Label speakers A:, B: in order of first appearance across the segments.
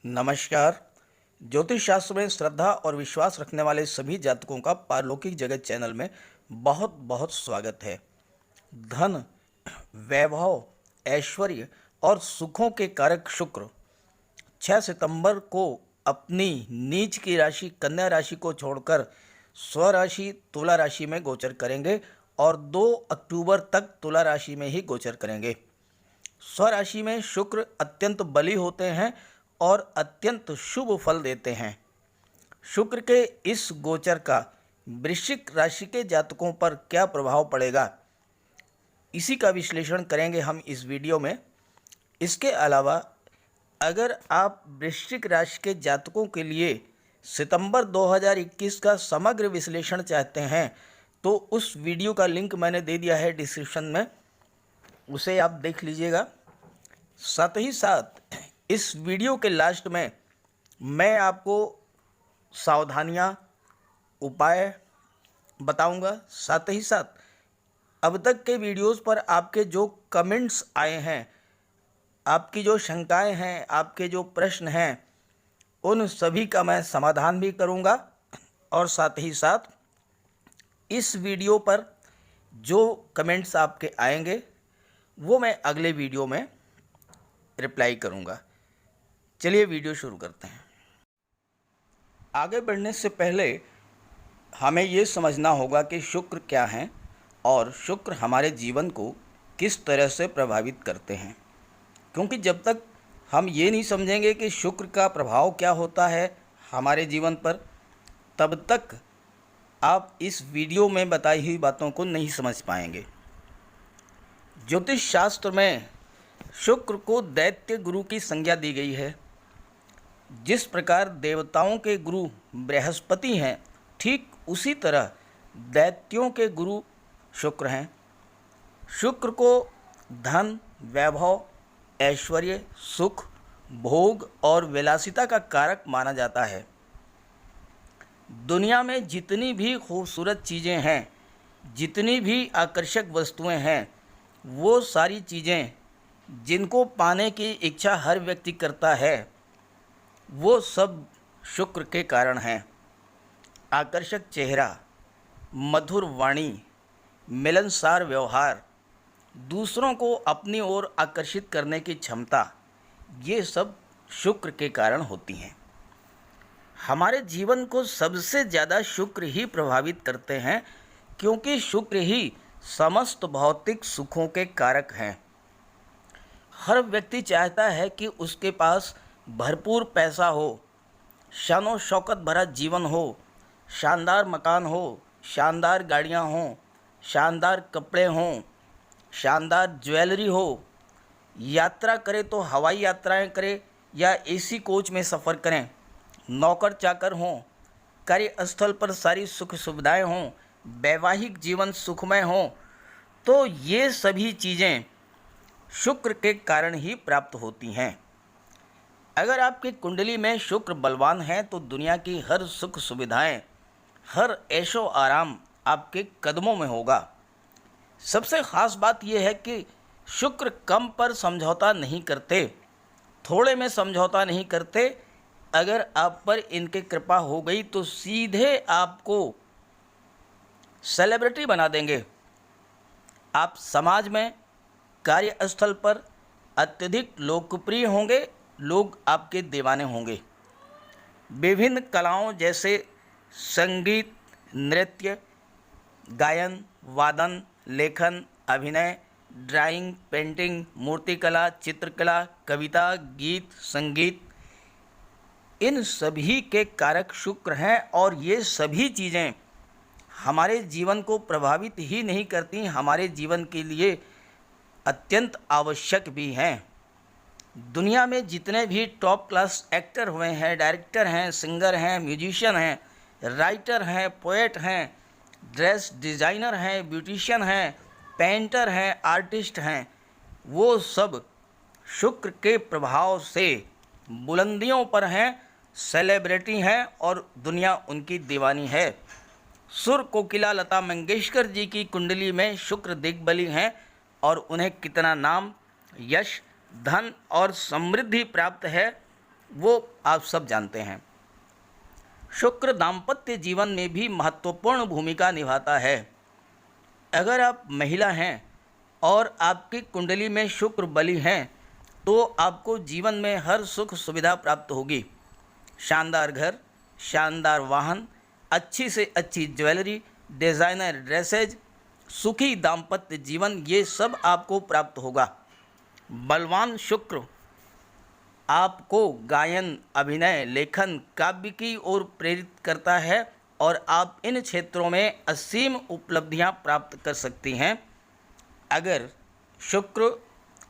A: नमस्कार। ज्योतिष शास्त्र में श्रद्धा और विश्वास रखने वाले सभी जातकों का पारलौकिक जगत चैनल में बहुत बहुत स्वागत है। धन, वैभव, ऐश्वर्य और सुखों के कारक शुक्र 6 सितंबर को अपनी नीच की राशि कन्या राशि को छोड़कर स्वराशि तुला राशि में गोचर करेंगे और 2 अक्टूबर तक तुला राशि में ही गोचर करेंगे। स्वराशि में शुक्र अत्यंत बली होते हैं और अत्यंत शुभ फल देते हैं। शुक्र के इस गोचर का वृश्चिक राशि के जातकों पर क्या प्रभाव पड़ेगा, इसी का विश्लेषण करेंगे हम इस वीडियो में। इसके अलावा अगर आप वृश्चिक राशि के जातकों के लिए सितंबर 2021 का समग्र विश्लेषण चाहते हैं तो उस वीडियो का लिंक मैंने दे दिया है डिस्क्रिप्शन में, उसे आप देख लीजिएगा। साथ ही साथ इस वीडियो के लास्ट में मैं आपको सावधानियां, उपाय बताऊंगा। साथ ही साथ अब तक के वीडियोस पर आपके जो कमेंट्स आए हैं, आपकी जो शंकाएं हैं, आपके जो प्रश्न हैं, उन सभी का मैं समाधान भी करूंगा। और साथ ही साथ इस वीडियो पर जो कमेंट्स आपके आएंगे वो मैं अगले वीडियो में रिप्लाई करूंगा। चलिए वीडियो शुरू करते हैं। आगे बढ़ने से पहले हमें ये समझना होगा कि शुक्र क्या हैं और शुक्र हमारे जीवन को किस तरह से प्रभावित करते हैं, क्योंकि जब तक हम ये नहीं समझेंगे कि शुक्र का प्रभाव क्या होता है हमारे जीवन पर, तब तक आप इस वीडियो में बताई हुई बातों को नहीं समझ पाएंगे। ज्योतिष शास्त्र में शुक्र को दैत्य गुरु की संज्ञा दी गई है। जिस प्रकार देवताओं के गुरु बृहस्पति हैं, ठीक उसी तरह दैत्यों के गुरु शुक्र हैं। शुक्र को धन, वैभव, ऐश्वर्य, सुख, भोग और विलासिता का कारक माना जाता है। दुनिया में जितनी भी खूबसूरत चीज़ें हैं, जितनी भी आकर्षक वस्तुएं हैं, वो सारी चीज़ें जिनको पाने की इच्छा हर व्यक्ति करता है, वो सब शुक्र के कारण हैं। आकर्षक चेहरा, मधुर वाणी, मिलनसार व्यवहार, दूसरों को अपनी ओर आकर्षित करने की क्षमता, ये सब शुक्र के कारण होती हैं। हमारे जीवन को सबसे ज़्यादा शुक्र ही प्रभावित करते हैं, क्योंकि शुक्र ही समस्त भौतिक सुखों के कारक हैं। हर व्यक्ति चाहता है कि उसके पास भरपूर पैसा हो, शानो शौकत भरा जीवन हो, शानदार मकान हो, शानदार गाड़ियाँ हों, शानदार कपड़े हों, शानदार ज्वेलरी हो, यात्रा करे तो हवाई यात्राएं करे या एसी कोच में सफ़र करें, नौकर चाकर हों, कार्यस्थल पर सारी सुख सुविधाएं हों, वैवाहिक जीवन सुखमय हो, तो ये सभी चीज़ें शुक्र के कारण ही प्राप्त होती हैं। अगर आपकी कुंडली में शुक्र बलवान है तो दुनिया की हर सुख सुविधाएं, हर ऐशो आराम आपके कदमों में होगा। सबसे ख़ास बात यह है कि शुक्र कम पर समझौता नहीं करते, थोड़े में समझौता नहीं करते। अगर आप पर इनकी कृपा हो गई तो सीधे आपको सेलिब्रिटी बना देंगे। आप समाज में, कार्यस्थल पर अत्यधिक लोकप्रिय होंगे, लोग आपके दीवाने होंगे। विभिन्न कलाओं जैसे संगीत, नृत्य, गायन, वादन, लेखन, अभिनय, ड्राइंग, पेंटिंग, मूर्तिकला, चित्रकला, कविता, गीत, संगीत, इन सभी के कारक शुक्र हैं। और ये सभी चीज़ें हमारे जीवन को प्रभावित ही नहीं करती, हमारे जीवन के लिए अत्यंत आवश्यक भी हैं। दुनिया में जितने भी टॉप क्लास एक्टर हुए हैं, डायरेक्टर हैं, सिंगर हैं, म्यूजिशियन हैं, राइटर हैं, पोएट हैं, ड्रेस डिज़ाइनर हैं, ब्यूटिशियन हैं, पेंटर हैं, आर्टिस्ट हैं, वो सब शुक्र के प्रभाव से बुलंदियों पर हैं, सेलिब्रिटी हैं और दुनिया उनकी दीवानी है। सुर कोकिला लता मंगेशकर जी की कुंडली में शुक्र दिग्बली हैं और उन्हें कितना नाम, यश, धन और समृद्धि प्राप्त है, वो आप सब जानते हैं। शुक्र दाम्पत्य जीवन में भी महत्वपूर्ण भूमिका निभाता है। अगर आप महिला हैं और आपकी कुंडली में शुक्र बली हैं तो आपको जीवन में हर सुख सुविधा प्राप्त होगी। शानदार घर, शानदार वाहन, अच्छी से अच्छी ज्वेलरी, डिज़ाइनर ड्रेसेज, सुखी दाम्पत्य जीवन, ये सब आपको प्राप्त होगा। बलवान शुक्र आपको गायन, अभिनय, लेखन, काव्य की ओर प्रेरित करता है और आप इन क्षेत्रों में असीम उपलब्धियां प्राप्त कर सकती हैं। अगर शुक्र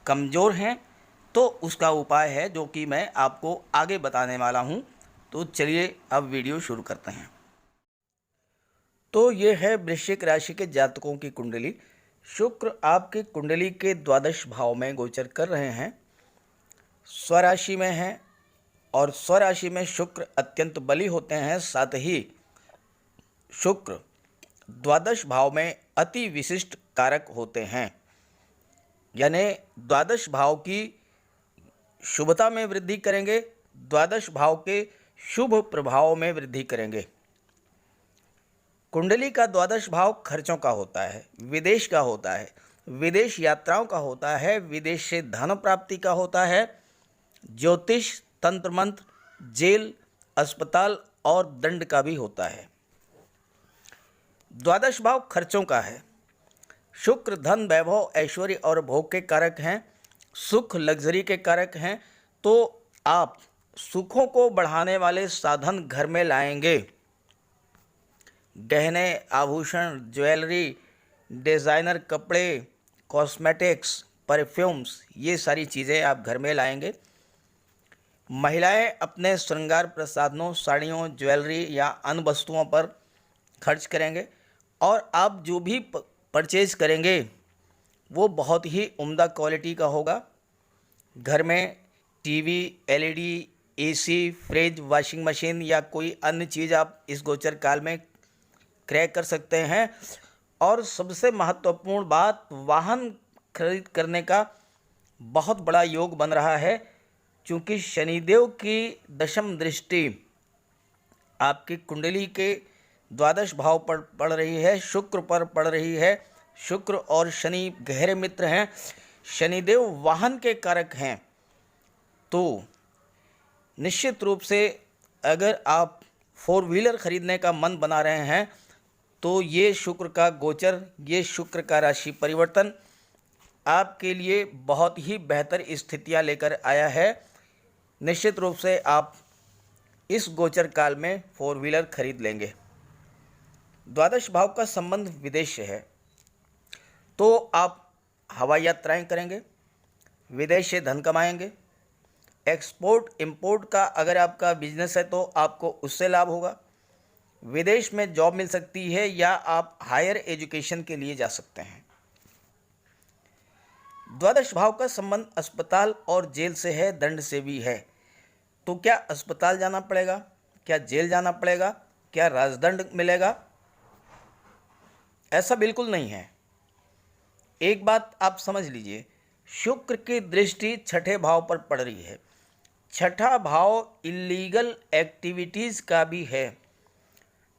A: कमज़ोर हैं तो उसका उपाय है जो कि मैं आपको आगे बताने वाला हूं। तो चलिए अब वीडियो शुरू करते हैं। तो ये है वृश्चिक राशि के जातकों की कुंडली। शुक्र आपकी कुंडली के द्वादश भाव में गोचर कर रहे हैं, स्वराशि में हैं और स्वराशि में शुक्र अत्यंत बली होते हैं। साथ ही शुक्र द्वादश भाव में अति विशिष्ट कारक होते हैं, यानी द्वादश भाव की शुभता में वृद्धि करेंगे, द्वादश भाव के शुभ प्रभाव में वृद्धि करेंगे। कुंडली का द्वादश भाव खर्चों का होता है, विदेश का होता है, विदेश यात्राओं का होता है, विदेश से धन प्राप्ति का होता है, ज्योतिष, तंत्र मंत्र, जेल, अस्पताल और दंड का भी होता है। द्वादश भाव खर्चों का है। शुक्र धन, वैभव, ऐश्वर्य और भोग के कारक हैं, सुख, लग्जरी के कारक हैं। तो आप सुखों को बढ़ाने वाले साधन घर में लाएंगे। गहने, आभूषण, ज्वेलरी, डिज़ाइनर कपड़े, कॉस्मेटिक्स, परफ्यूम्स, ये सारी चीज़ें आप घर में लाएंगे। महिलाएं अपने श्रृंगार प्रसाधनों, साड़ियों, ज्वेलरी या अन्य वस्तुओं पर खर्च करेंगे और आप जो भी परचेज करेंगे वो बहुत ही उम्दा क्वालिटी का होगा। घर में TV, LED, AC, fridge, washing machine या कोई अन्य चीज़ आप इस गोचर काल में क्रय कर सकते हैं। और सबसे महत्वपूर्ण बात, वाहन खरीद करने का बहुत बड़ा योग बन रहा है, क्योंकि शनिदेव की दशम दृष्टि आपकी कुंडली के द्वादश भाव पर पड़ रही है, शुक्र पर पड़ रही है। शुक्र और शनि गहरे मित्र हैं। शनिदेव वाहन के कारक हैं। तो निश्चित रूप से अगर आप 4 व्हीलर खरीदने का मन बना रहे हैं तो ये शुक्र का गोचर, ये शुक्र का राशि परिवर्तन आपके लिए बहुत ही बेहतर स्थितियां लेकर आया है। निश्चित रूप से आप इस गोचर काल में 4 व्हीलर खरीद लेंगे। द्वादश भाव का संबंध विदेश से है, तो आप हवाई यात्राएं करेंगे, विदेश से धन कमाएंगे। एक्सपोर्ट इंपोर्ट का अगर आपका बिजनेस है तो आपको उससे लाभ होगा। विदेश में जॉब मिल सकती है या आप हायर एजुकेशन के लिए जा सकते हैं। द्वादश भाव का संबंध अस्पताल और जेल से है, दंड से भी है। तो क्या अस्पताल जाना पड़ेगा, क्या जेल जाना पड़ेगा, क्या राजदंड मिलेगा? ऐसा बिल्कुल नहीं है। एक बात आप समझ लीजिए, शुक्र की दृष्टि छठे भाव पर पड़ रही है। छठा भाव इलीगल एक्टिविटीज़ का भी है।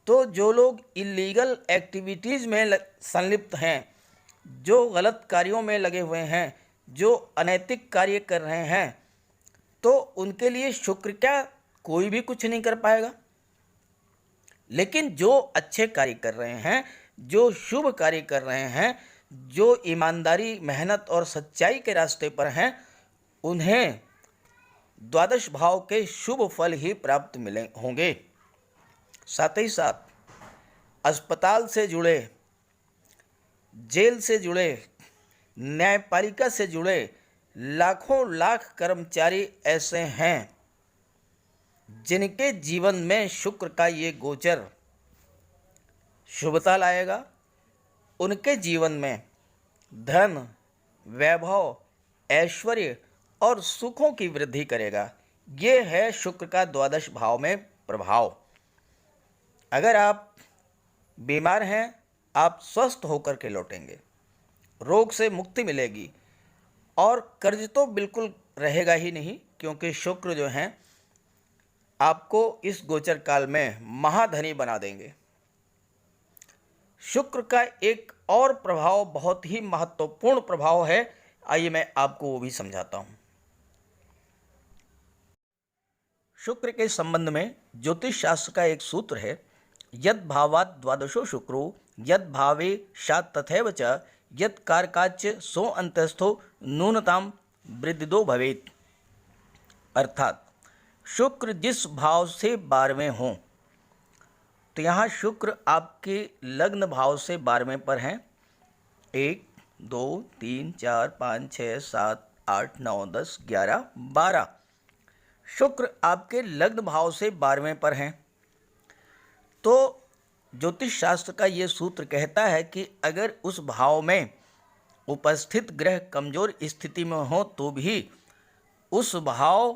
A: तो जो लोग इलीगल एक्टिविटीज़ में संलिप्त हैं, जो गलत कार्यों में लगे हुए हैं, जो अनैतिक कार्य कर रहे हैं, तो उनके लिए शुक्र क्या कोई भी कुछ नहीं कर पाएगा। लेकिन जो अच्छे कार्य कर रहे हैं, जो शुभ कार्य कर रहे हैं, जो ईमानदारी, मेहनत और सच्चाई के रास्ते पर हैं, उन्हें द्वादश भाव के शुभ फल ही प्राप्त मिले होंगे। साथ ही साथ अस्पताल से जुड़े, जेल से जुड़े, न्यायपालिका से जुड़े लाखों लाख कर्मचारी ऐसे हैं जिनके जीवन में शुक्र का ये गोचर शुभता लाएगा। उनके जीवन में धन, वैभव, ऐश्वर्य और सुखों की वृद्धि करेगा। ये है शुक्र का द्वादश भाव में प्रभाव। अगर आप बीमार हैं, आप स्वस्थ होकर के लौटेंगे, रोग से मुक्ति मिलेगी और कर्ज तो बिल्कुल रहेगा ही नहीं, क्योंकि शुक्र जो हैं आपको इस गोचर काल में महाधनी बना देंगे। शुक्र का एक और प्रभाव बहुत ही महत्वपूर्ण प्रभाव है, आइए मैं आपको वो भी समझाता हूं। शुक्र के संबंध में ज्योतिष शास्त्र का एक सूत्र है, यद भावात द्वादशो शुक्रो यद भावे शात तथैव च यद कारकाच सो अंतस्थो न्यूनताम वृद्धिदो भवेत। अर्थात शुक्र जिस भाव से 12वें हों, तो यहाँ शुक्र आपके लग्न भाव से 12वें पर हैं। 1 2 3 4 5 6 7 8 9 10 11 12 शुक्र आपके लग्न भाव से 12वें पर हैं। तो ज्योतिष शास्त्र का ये सूत्र कहता है कि अगर उस भाव में उपस्थित ग्रह कमजोर स्थिति में हो तो भी उस भाव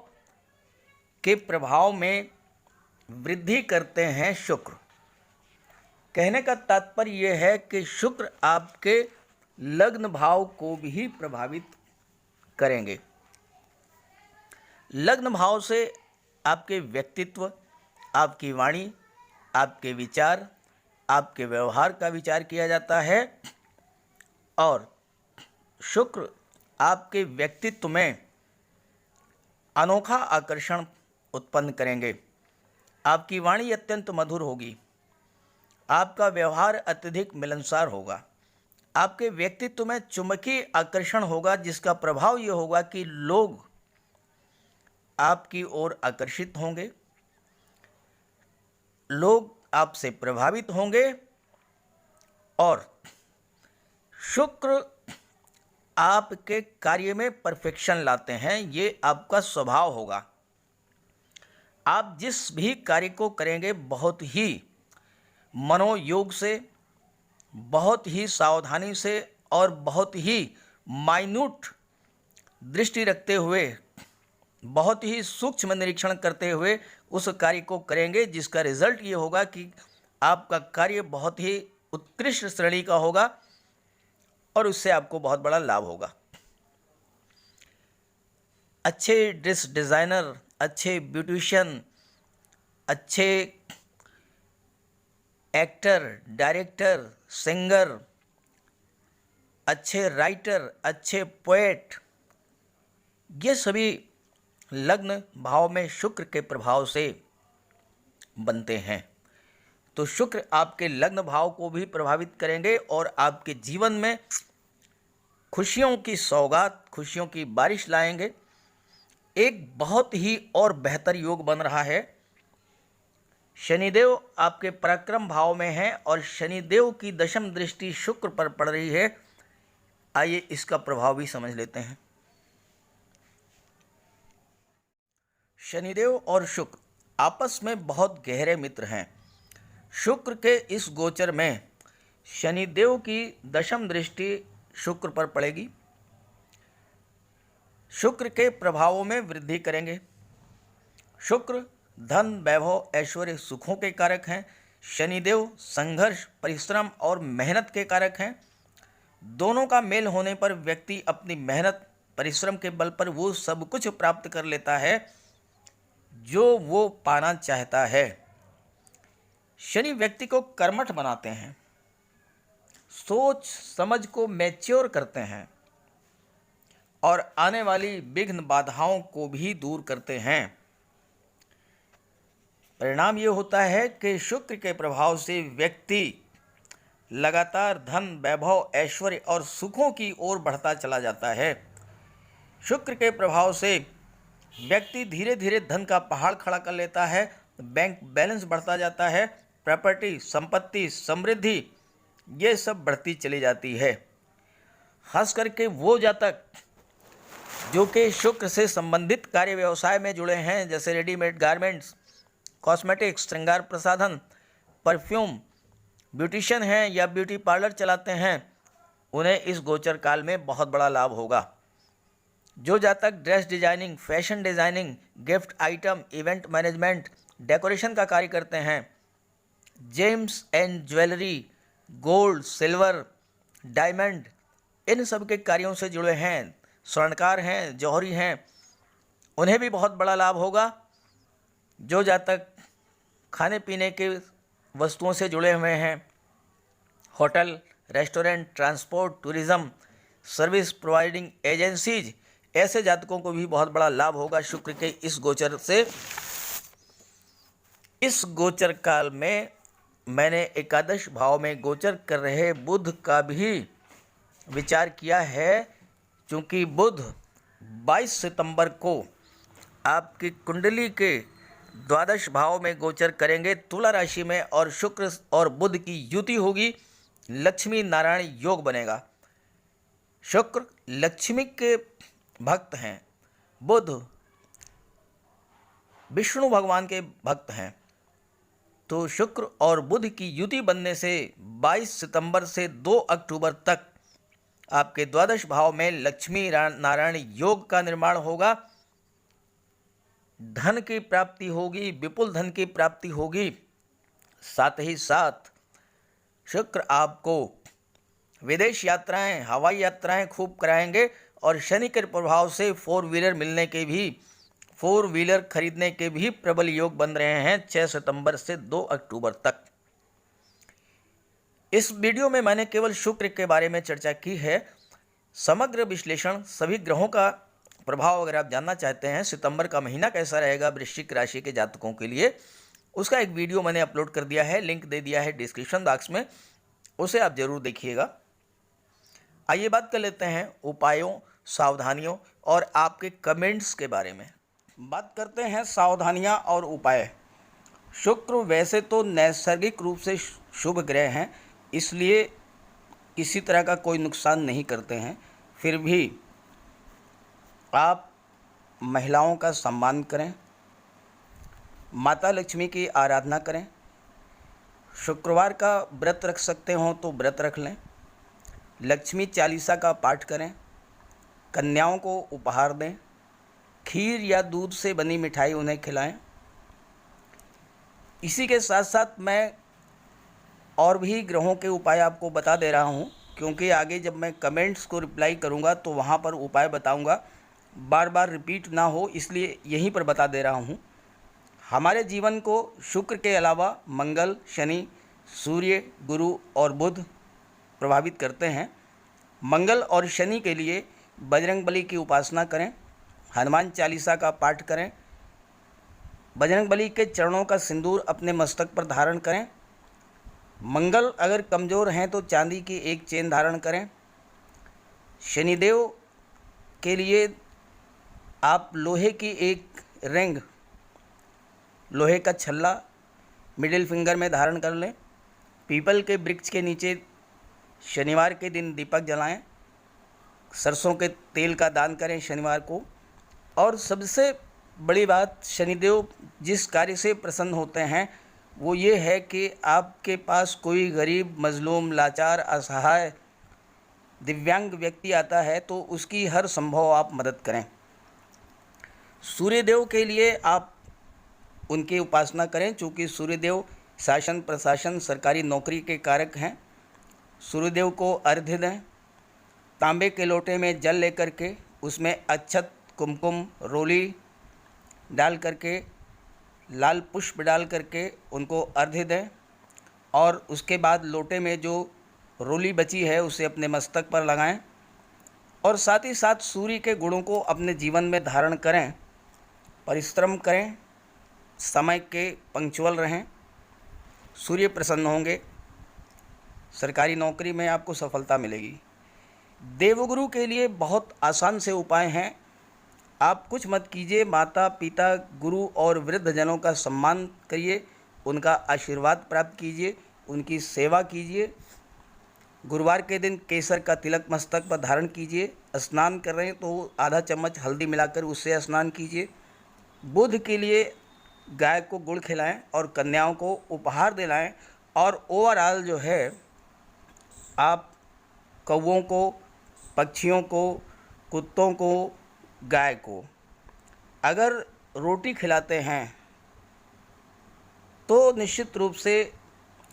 A: के प्रभाव में वृद्धि करते हैं शुक्र। कहने का तात्पर्य यह है कि शुक्र आपके लग्न भाव को भी प्रभावित करेंगे। लग्न भाव से आपके व्यक्तित्व, आपकी वाणी, आपके विचार, आपके व्यवहार का विचार किया जाता है और शुक्र आपके व्यक्तित्व में अनोखा आकर्षण उत्पन्न करेंगे। आपकी वाणी अत्यंत मधुर होगी, आपका व्यवहार अत्यधिक मिलनसार होगा, आपके व्यक्तित्व में चुंबकीय आकर्षण होगा, जिसका प्रभाव ये होगा कि लोग आपकी ओर आकर्षित होंगे, लोग आपसे प्रभावित होंगे और शुक्र आपके कार्य में परफेक्शन लाते हैं। ये आपका स्वभाव होगा। आप जिस भी कार्य को करेंगे बहुत ही मनोयोग से, बहुत ही सावधानी से और बहुत ही माइन्यूट दृष्टि रखते हुए, बहुत ही सूक्ष्म निरीक्षण करते हुए उस कार्य को करेंगे, जिसका रिजल्ट ये होगा कि आपका कार्य बहुत ही उत्कृष्ट श्रेणी का होगा और उससे आपको बहुत बड़ा लाभ होगा। अच्छे ड्रेस डिज़ाइनर, अच्छे ब्यूटिशियन, अच्छे एक्टर, डायरेक्टर, सिंगर, अच्छे राइटर, अच्छे पोएट, ये सभी लग्न भाव में शुक्र के प्रभाव से बनते हैं। तो शुक्र आपके लग्न भाव को भी प्रभावित करेंगे और आपके जीवन में खुशियों की सौगात, खुशियों की बारिश लाएंगे। एक बहुत ही और बेहतर योग बन रहा है। शनिदेव आपके पराक्रम भाव में हैं और शनिदेव की दशम दृष्टि शुक्र पर पड़ रही है। आइए इसका प्रभाव भी समझ लेते हैं। शनिदेव और शुक्र आपस में बहुत गहरे मित्र हैं। शुक्र के इस गोचर में शनिदेव की दशम दृष्टि शुक्र पर पड़ेगी, शुक्र के प्रभावों में वृद्धि करेंगे। शुक्र धन, वैभव, ऐश्वर्य, सुखों के कारक हैं। शनिदेव संघर्ष, परिश्रम और मेहनत के कारक हैं। दोनों का मेल होने पर व्यक्ति अपनी मेहनत, परिश्रम के बल पर वो सब कुछ प्राप्त कर लेता है जो वो पाना चाहता है। शनि व्यक्ति को कर्मठ बनाते हैं, सोच समझ को मैच्योर करते हैं और आने वाली विघ्न बाधाओं को भी दूर करते हैं। परिणाम ये होता है कि शुक्र के प्रभाव से व्यक्ति लगातार धन, वैभव, ऐश्वर्य और सुखों की ओर बढ़ता चला जाता है। शुक्र के प्रभाव से व्यक्ति धीरे धीरे धन का पहाड़ खड़ा कर लेता है, बैंक बैलेंस बढ़ता जाता है, प्रॉपर्टी, संपत्ति, समृद्धि ये सब बढ़ती चली जाती है। खास करके वो जातक जो कि शुक्र से संबंधित कार्य व्यवसाय में जुड़े हैं, जैसे रेडीमेड गारमेंट्स, कॉस्मेटिक्स, श्रृंगार प्रसाधन, परफ्यूम, ब्यूटिशियन हैं या ब्यूटी पार्लर चलाते हैं, उन्हें इस गोचर काल में बहुत बड़ा लाभ होगा। जो जातक dress designing, fashion designing, gift item, event management, decoration का कार्य करते हैं, gems and jewellery, gold, silver, diamond, इन सब के कार्यों से जुड़े हैं, स्वर्णकार हैं, जौहरी हैं, उन्हें भी बहुत बड़ा लाभ होगा। जो जातक खाने पीने के वस्तुओं से जुड़े हुए हैं, hotel, restaurant, transport, tourism, service providing agencies, ऐसे जातकों को भी बहुत बड़ा लाभ होगा शुक्र के इस गोचर से। इस गोचर काल में मैंने एकादश भाव में गोचर कर रहे बुध का भी विचार किया है, क्योंकि बुध 22 सितंबर को आपकी कुंडली के द्वादश भाव में गोचर करेंगे तुला राशि में, और शुक्र और बुध की युति होगी, लक्ष्मी नारायण योग बनेगा। शुक्र लक्ष्मी के भक्त हैं, बुध विष्णु भगवान के भक्त हैं। तो शुक्र और बुध की युति बनने से 22 सितंबर से 2 अक्टूबर तक आपके द्वादश भाव में लक्ष्मी नारायण योग का निर्माण होगा। धन की प्राप्ति होगी, विपुल धन की प्राप्ति होगी। साथ ही साथ शुक्र आपको विदेश यात्राएं, हवाई यात्राएं खूब कराएंगे, और शनि के प्रभाव से 4 व्हीलर खरीदने के भी प्रबल योग बन रहे हैं 6 सितंबर से 2 अक्टूबर तक। इस वीडियो में मैंने केवल शुक्र के बारे में चर्चा की है। समग्र विश्लेषण, सभी ग्रहों का प्रभाव अगर आप जानना चाहते हैं, सितंबर का महीना कैसा रहेगा वृश्चिक राशि के जातकों के लिए, उसका एक वीडियो मैंने अपलोड कर दिया है, लिंक दे दिया है डिस्क्रिप्शन बॉक्स में, उसे आप जरूर देखिएगा। आइए बात कर लेते हैं उपायों, सावधानियों और आपके कमेंट्स के बारे में। बात करते हैं सावधानियां और उपाय। शुक्र वैसे तो नैसर्गिक रूप से शुभ ग्रह हैं, इसलिए किसी तरह का कोई नुकसान नहीं करते हैं। फिर भी आप महिलाओं का सम्मान करें, माता लक्ष्मी की आराधना करें। शुक्रवार का व्रत रख सकते हो तो व्रत रख लें। लक्ष्मी चालीसा का पाठ करें। कन्याओं को उपहार दें। खीर या दूध से बनी मिठाई उन्हें खिलाएं। इसी के साथ साथ मैं और भी ग्रहों के उपाय आपको बता दे रहा हूं, क्योंकि आगे जब मैं कमेंट्स को रिप्लाई करूंगा तो वहां पर उपाय बताऊंगा, बार बार रिपीट ना हो, इसलिए यहीं पर बता दे रहा हूं। हमारे जीवन को शुक्र के अलावा मंगल, शनि, सूर्य, गुरु और बुध प्रभावित करते हैं। मंगल और शनि के लिए बजरंगबली की उपासना करें, हनुमान चालीसा का पाठ करें, बजरंगबली के चरणों का सिंदूर अपने मस्तक पर धारण करें। मंगल अगर कमज़ोर हैं तो चांदी की एक चेन धारण करें। शनिदेव के लिए आप लोहे की एक रिंग, लोहे का छल्ला मिडिल फिंगर में धारण कर लें। पीपल के वृक्ष के नीचे शनिवार के दिन दीपक जलाएं। सरसों के तेल का दान करें शनिवार को। और सबसे बड़ी बात, शनिदेव जिस कार्य से प्रसन्न होते हैं वो ये है कि आपके पास कोई गरीब, मजलूम, लाचार, असहाय, दिव्यांग व्यक्ति आता है तो उसकी हर संभव आप मदद करें। सूर्यदेव के लिए आप उनकी उपासना करें, क्योंकि सूर्यदेव शासन, प्रशासन, सरकारी नौकरी के कारक हैं। सूर्यदेव को अर्घ्य दें। तांबे के लोटे में जल लेकर के उसमें अक्षत, कुमकुम, रोली डाल करके, लाल पुष्प डाल करके उनको अर्घ्य दें, और उसके बाद लोटे में जो रोली बची है उसे अपने मस्तक पर लगाएं, और साथ ही साथ सूर्य के गुणों को अपने जीवन में धारण करें। परिश्रम करें, समय के पंक्चुअल रहें, सूर्य प्रसन्न होंगे, सरकारी नौकरी में आपको सफलता मिलेगी। देवगुरु के लिए बहुत आसान से उपाय हैं। आप कुछ मत कीजिए, माता पिता, गुरु और वृद्धजनों का सम्मान करिए, उनका आशीर्वाद प्राप्त कीजिए, उनकी सेवा कीजिए। गुरुवार के दिन केसर का तिलक मस्तक पर धारण कीजिए। स्नान कर रहे हैं तो आधा चम्मच हल्दी मिलाकर उससे स्नान कीजिए। बुध के लिए गाय को गुड़ खिलाएं और कन्याओं को उपहार दिलाएं। और ओवरऑल जो है, आप कौवों को, पक्षियों को, कुत्तों को, गाय को अगर रोटी खिलाते हैं तो निश्चित रूप से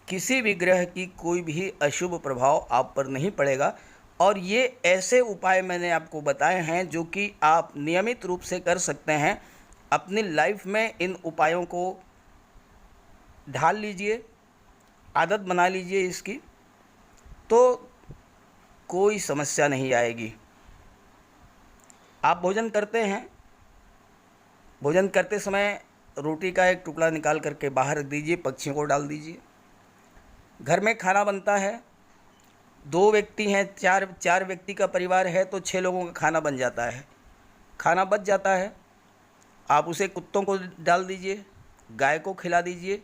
A: किसी भी ग्रह की कोई भी अशुभ प्रभाव आप पर नहीं पड़ेगा। और ये ऐसे उपाय मैंने आपको बताए हैं जो कि आप नियमित रूप से कर सकते हैं। अपनी लाइफ में इन उपायों को ढाल लीजिए, आदत बना लीजिए इसकी, तो कोई समस्या नहीं आएगी। आप भोजन करते हैं, भोजन करते समय रोटी का एक टुकड़ा निकाल करके बाहर रख दीजिए, पक्षियों को डाल दीजिए। घर में खाना बनता है, 2 व्यक्ति हैं, चार व्यक्ति का परिवार है तो 6 लोगों का खाना बन जाता है। खाना बच जाता है, आप उसे कुत्तों को डाल दीजिए, गाय को खिला दीजिए।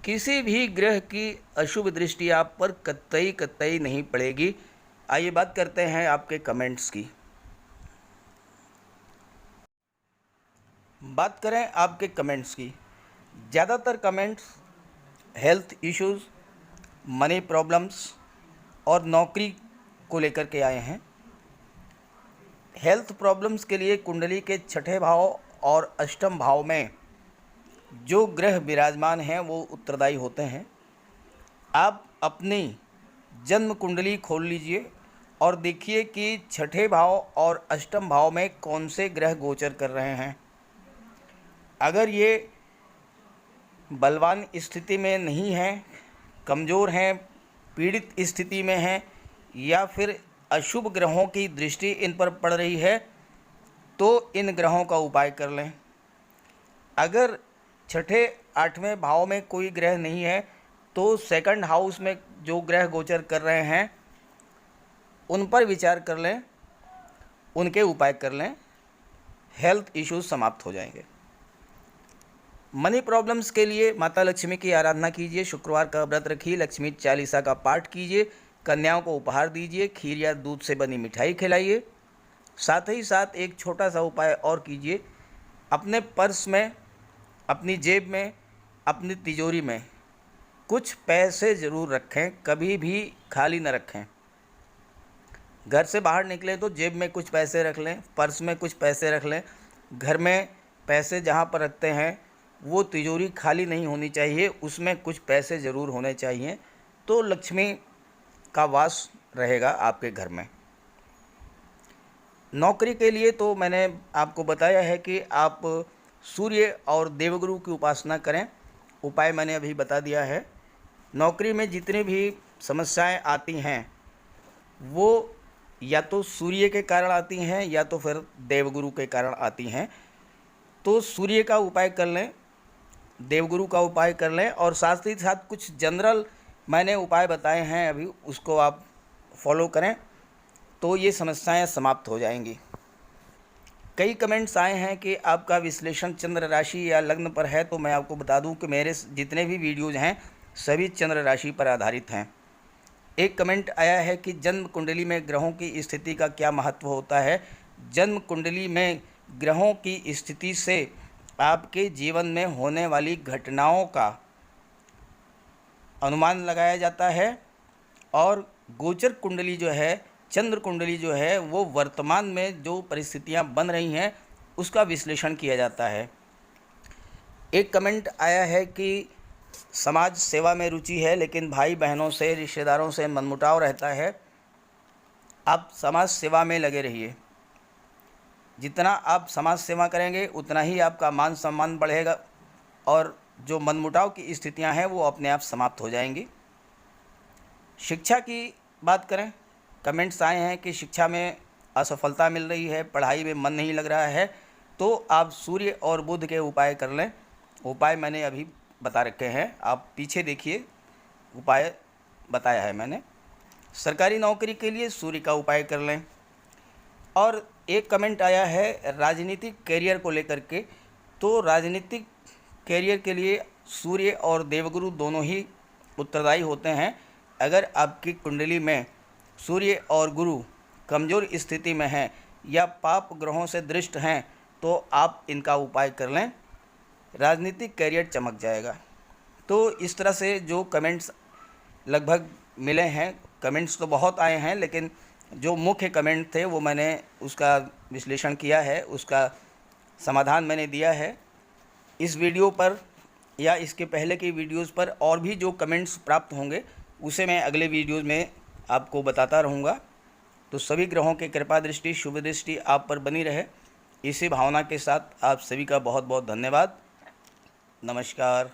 A: किसी भी ग्रह की अशुभ दृष्टि आप पर कतई नहीं पड़ेगी। आइए बात करते हैं आपके कमेंट्स की। बात करें आपके कमेंट्स की, ज़्यादातर comments health issues, money problems और नौकरी को लेकर के आए हैं। हेल्थ प्रॉब्लम्स के लिए कुंडली के 6ठे भाव और अष्टम भाव में जो ग्रह विराजमान हैं वो उत्तरदायी होते हैं। आप अपनी जन्म कुंडली खोल लीजिए और देखिए कि 6ठे भाव और अष्टम भाव में कौन से ग्रह गोचर कर रहे हैं। अगर ये बलवान स्थिति में नहीं हैं, कमज़ोर हैं, पीड़ित स्थिति में हैं या फिर अशुभ ग्रहों की दृष्टि इन पर पड़ रही है तो इन ग्रहों का उपाय कर लें। अगर 6ठे 8वें भाव में कोई ग्रह नहीं है तो सेकंड हाउस में जो ग्रह गोचर कर रहे हैं उन पर विचार कर लें, उनके उपाय कर लें, हेल्थ इश्यूज समाप्त हो जाएंगे। मनी प्रॉब्लम्स के लिए माता लक्ष्मी की आराधना कीजिए, शुक्रवार का व्रत रखिए, लक्ष्मी चालीसा का पाठ कीजिए, कन्याओं को उपहार दीजिए, खीर या दूध से बनी मिठाई खिलाइए। साथ ही साथ एक छोटा सा उपाय और कीजिए, अपने पर्स में, अपनी जेब में, अपनी तिजोरी में कुछ पैसे ज़रूर रखें, कभी भी खाली न रखें। घर से बाहर निकलें तो जेब में कुछ पैसे रख लें, पर्स में कुछ पैसे रख लें। घर में पैसे जहाँ पर रखते हैं वो तिजोरी खाली नहीं होनी चाहिए, उसमें कुछ पैसे ज़रूर होने चाहिए, तो लक्ष्मी का वास रहेगा आपके घर में। नौकरी के लिए तो मैंने आपको बताया है कि आप सूर्य और देवगुरु की उपासना करें, उपाय मैंने अभी बता दिया है। नौकरी में जितनी भी समस्याएं आती हैं वो या तो सूर्य के कारण आती हैं या तो फिर देवगुरु के कारण आती हैं। तो सूर्य का उपाय कर लें, देवगुरु का उपाय कर लें और साथ ही साथ कुछ जनरल मैंने उपाय बताए हैं अभी, उसको आप फॉलो करें तो ये समस्याएं समाप्त हो जाएंगी। कई कमेंट्स आए हैं कि आपका विश्लेषण चंद्र राशि या लग्न पर है, तो मैं आपको बता दूं कि मेरे जितने भी वीडियोज़ हैं सभी चंद्र राशि पर आधारित हैं। एक कमेंट आया है कि जन्म कुंडली में ग्रहों की स्थिति का क्या महत्व होता है। जन्म कुंडली में ग्रहों की स्थिति से आपके जीवन में होने वाली घटनाओं का अनुमान लगाया जाता है और गोचर कुंडली जो है, चंद्र कुंडली जो है, वो वर्तमान में जो परिस्थितियां बन रही हैं उसका विश्लेषण किया जाता है। एक कमेंट आया है कि समाज सेवा में रुचि है लेकिन भाई बहनों से, रिश्तेदारों से मनमुटाव रहता है। आप समाज सेवा में लगे रहिए, जितना आप समाज सेवा करेंगे उतना ही आपका मान सम्मान बढ़ेगा और जो मनमुटाव की स्थितियां हैं वो अपने आप समाप्त हो जाएंगी। शिक्षा की बात करें, कमेंट्स आए हैं कि शिक्षा में असफलता मिल रही है, पढ़ाई में मन नहीं लग रहा है, तो आप सूर्य और बुध के उपाय कर लें। उपाय मैंने अभी बता रखे हैं, आप पीछे देखिए, उपाय बताया है मैंने। सरकारी नौकरी के लिए सूर्य का उपाय कर लें। और एक कमेंट आया है राजनीतिक कैरियर को लेकर के, तो राजनीतिक कैरियर के लिए सूर्य और देवगुरु दोनों ही उत्तरदायी होते हैं। अगर आपकी कुंडली में सूर्य और गुरु कमज़ोर स्थिति में हैं या पाप ग्रहों से दृष्ट हैं तो आप इनका उपाय कर लें, राजनीतिक कैरियर चमक जाएगा। तो इस तरह से जो कमेंट्स लगभग मिले हैं, कमेंट्स तो बहुत आए हैं लेकिन जो मुख्य कमेंट थे वो मैंने उसका विश्लेषण किया है, उसका समाधान मैंने दिया है। इस वीडियो पर या इसके पहले की वीडियोस पर और भी जो कमेंट्स प्राप्त होंगे उसे मैं अगले वीडियोस में आपको बताता रहूँगा। तो सभी ग्रहों की कृपा दृष्टि, शुभ दृष्टि आप पर बनी रहे। इसी भावना के साथ आप सभी का बहुत बहुत धन्यवाद। नमस्कार।